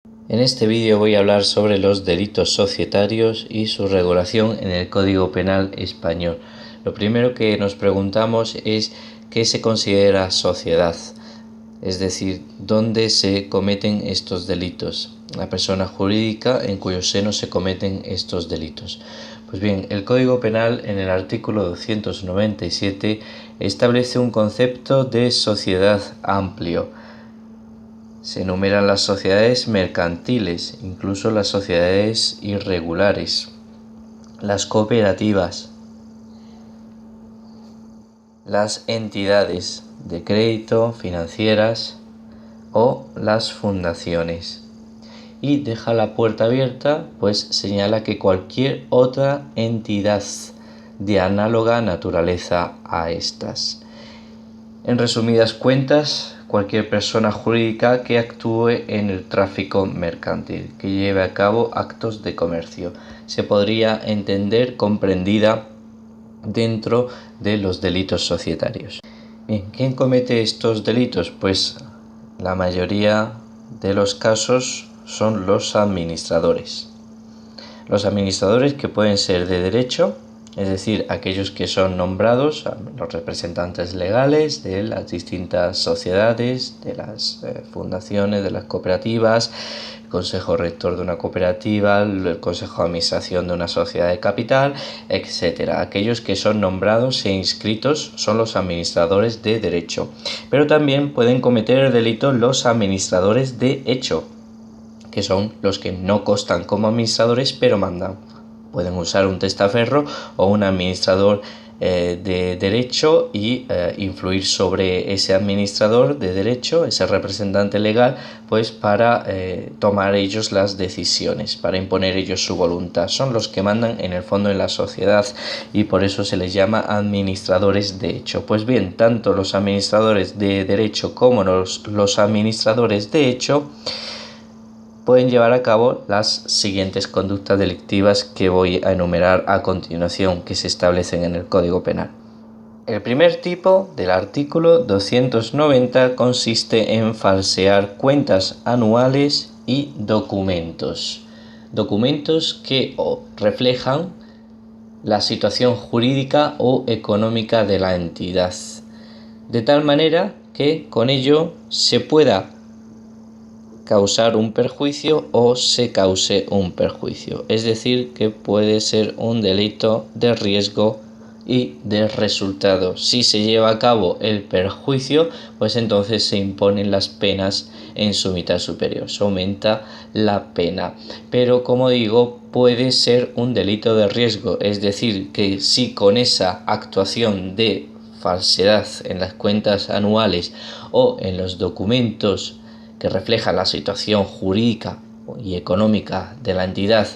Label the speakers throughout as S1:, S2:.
S1: En este vídeo voy a hablar sobre los delitos societarios y su regulación en el Código Penal español. Lo primero que nos preguntamos es ¿qué se considera sociedad? Es decir, ¿dónde se cometen estos delitos? La persona jurídica en cuyo seno se cometen estos delitos. Pues bien, el Código Penal en el artículo 297 establece un concepto de sociedad amplio. Se enumeran las sociedades mercantiles, incluso las sociedades irregulares, las cooperativas, las entidades de crédito financieras o las fundaciones. Y deja la puerta abierta, pues señala que cualquier otra entidad de análoga naturaleza a estas. En resumidas cuentas, cualquier persona jurídica que actúe en el tráfico mercantil, que lleve a cabo actos de comercio, se podría entender comprendida dentro de los delitos societarios. Bien, ¿quién comete estos delitos? Pues la mayoría de los casos son los administradores. Los administradores que pueden ser de derecho, es decir, aquellos que son nombrados, los representantes legales de las distintas sociedades, de las fundaciones, de las cooperativas, el consejo rector de una cooperativa, el consejo de administración de una sociedad de capital, etc. Aquellos que son nombrados e inscritos son los administradores de derecho. Pero también pueden cometer el delito los administradores de hecho, que son los que no constan como administradores pero mandan. Pueden usar un testaferro o un administrador de derecho y influir sobre ese administrador de derecho, ese representante legal, pues para tomar ellos las decisiones, para imponer ellos su voluntad. Son los que mandan en el fondo en la sociedad y por eso se les llama administradores de hecho. Pues bien, tanto los administradores de derecho como los administradores de hecho pueden llevar a cabo las siguientes conductas delictivas que voy a enumerar a continuación, que se establecen en el Código Penal. El primer tipo del artículo 290 consiste en falsear cuentas anuales y documentos. Documentos que reflejan la situación jurídica o económica de la entidad, de tal manera que con ello se pueda causar un perjuicio o se cause un perjuicio. Es decir, que puede ser un delito de riesgo y de resultado. Si se lleva a cabo el perjuicio, pues entonces se imponen las penas en su mitad superior. Se aumenta la pena. Pero como digo, puede ser un delito de riesgo. Es decir, que si con esa actuación de falsedad en las cuentas anuales o en los documentos que refleja la situación jurídica y económica de la entidad,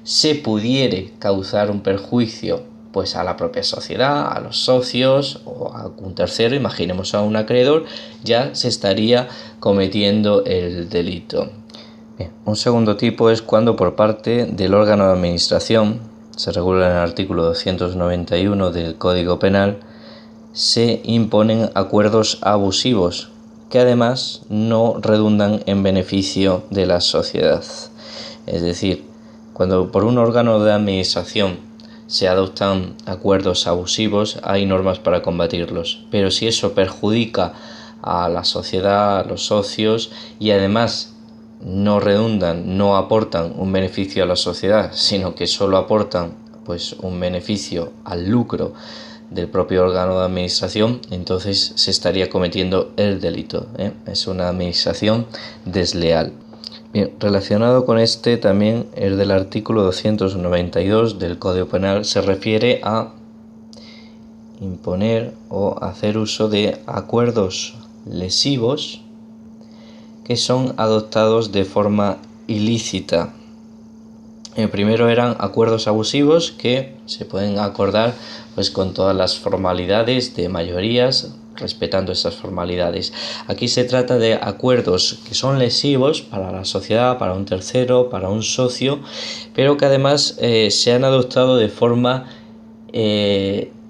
S1: se pudiere causar un perjuicio pues a la propia sociedad, a los socios o a un tercero, imaginemos a un acreedor, ya se estaría cometiendo el delito. Bien, un segundo tipo es cuando por parte del órgano de administración, se regula en el artículo 291 del Código Penal, se imponen acuerdos abusivos que además no redundan en beneficio de la sociedad. Es decir, cuando por un órgano de administración se adoptan acuerdos abusivos, hay normas para combatirlos. Pero si eso perjudica a la sociedad, a los socios, y además no redundan, no aportan un beneficio a la sociedad, sino que solo aportan pues un beneficio al lucro del propio órgano de administración, entonces se estaría cometiendo el delito. Es una administración desleal. Bien, relacionado con este también el del artículo 292 del Código Penal se refiere a imponer o hacer uso de acuerdos lesivos que son adoptados de forma ilícita. El primero eran acuerdos abusivos que se pueden acordar pues con todas las formalidades de mayorías, respetando esas formalidades. Aquí se trata de acuerdos que son lesivos para la sociedad, para un tercero, para un socio, pero que además se han adoptado de forma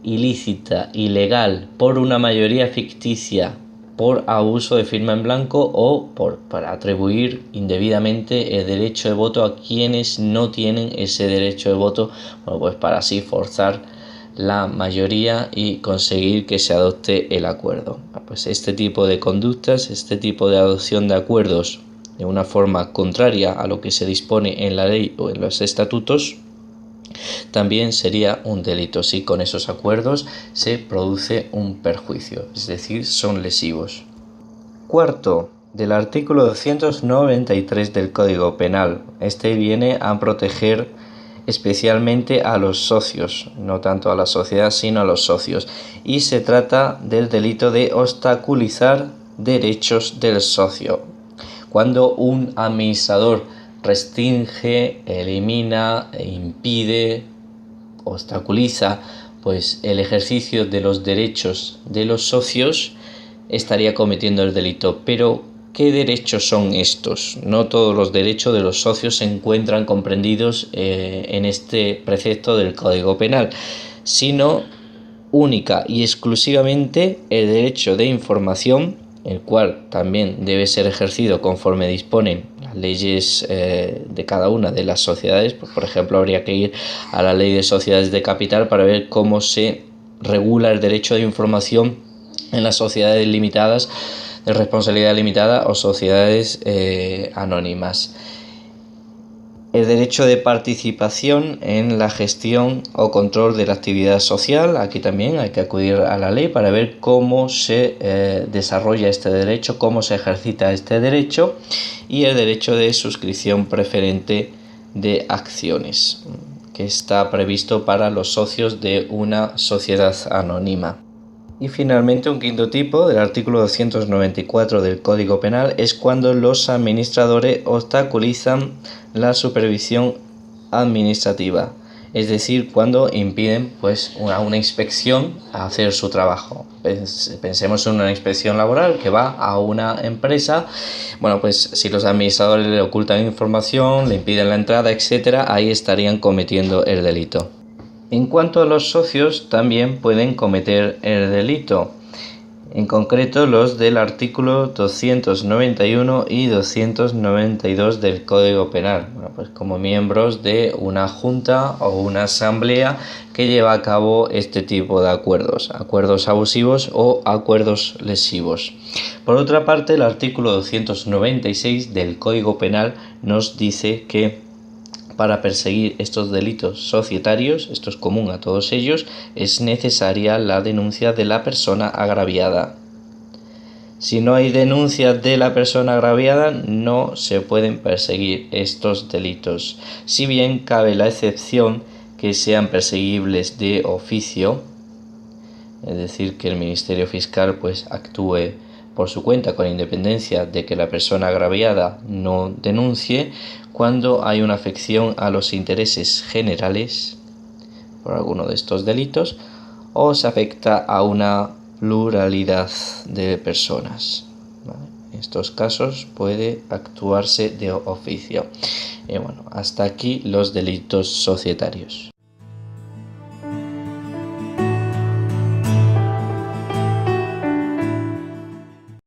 S1: ilícita, ilegal, por una mayoría ficticia, por abuso de firma en blanco o para atribuir indebidamente el derecho de voto a quienes no tienen ese derecho de voto, bueno, pues para así forzar la mayoría y conseguir que se adopte el acuerdo. Pues este tipo de conductas, este tipo de adopción de acuerdos de una forma contraria a lo que se dispone en la ley o en los estatutos, también sería un delito si con esos acuerdos se produce un perjuicio, es decir, son lesivos. Cuarto, del artículo 293 del Código Penal. Este viene a proteger especialmente a los socios, no tanto a la sociedad sino a los socios, y se trata del delito de obstaculizar derechos del socio. Cuando un administrador restringe, elimina, impide, obstaculiza pues el ejercicio de los derechos de los socios, estaría cometiendo el delito. Pero ¿qué derechos son estos? No todos los derechos de los socios se encuentran comprendidos en este precepto del Código Penal, sino única y exclusivamente el derecho de información, el cual también debe ser ejercido conforme disponen las leyes de cada una de las sociedades. Pues, por ejemplo, habría que ir a la ley de sociedades de capital para ver cómo se regula el derecho de información en las sociedades limitadas, de responsabilidad limitada o sociedades anónimas. El derecho de participación en la gestión o control de la actividad social. Aquí también hay que acudir a la ley para ver cómo se desarrolla este derecho, cómo se ejercita este derecho, y el derecho de suscripción preferente de acciones, que está previsto para los socios de una sociedad anónima. Y finalmente, un quinto tipo del artículo 294 del Código Penal es cuando los administradores obstaculizan la supervisión administrativa, es decir, cuando impiden pues a una inspección a hacer su trabajo. Pensemos en una inspección laboral que va a una empresa. Bueno, pues si los administradores le ocultan información, le impiden la entrada, etcétera, ahí estarían cometiendo el delito. En cuanto a los socios, también pueden cometer el delito, en concreto los del artículo 291 y 292 del Código Penal, bueno, pues como miembros de una junta o una asamblea que lleva a cabo este tipo de acuerdos abusivos o acuerdos lesivos. Por otra parte, el artículo 296 del Código Penal nos dice que para perseguir estos delitos societarios, esto es común a todos ellos, es necesaria la denuncia de la persona agraviada. Si no hay denuncia de la persona agraviada, no se pueden perseguir estos delitos. Si bien cabe la excepción que sean perseguibles de oficio, es decir, que el Ministerio Fiscal pues actúe por su cuenta con independencia de que la persona agraviada no denuncie, cuando hay una afección a los intereses generales por alguno de estos delitos o se afecta a una pluralidad de personas. En estos casos puede actuarse de oficio. Hasta aquí los delitos societarios.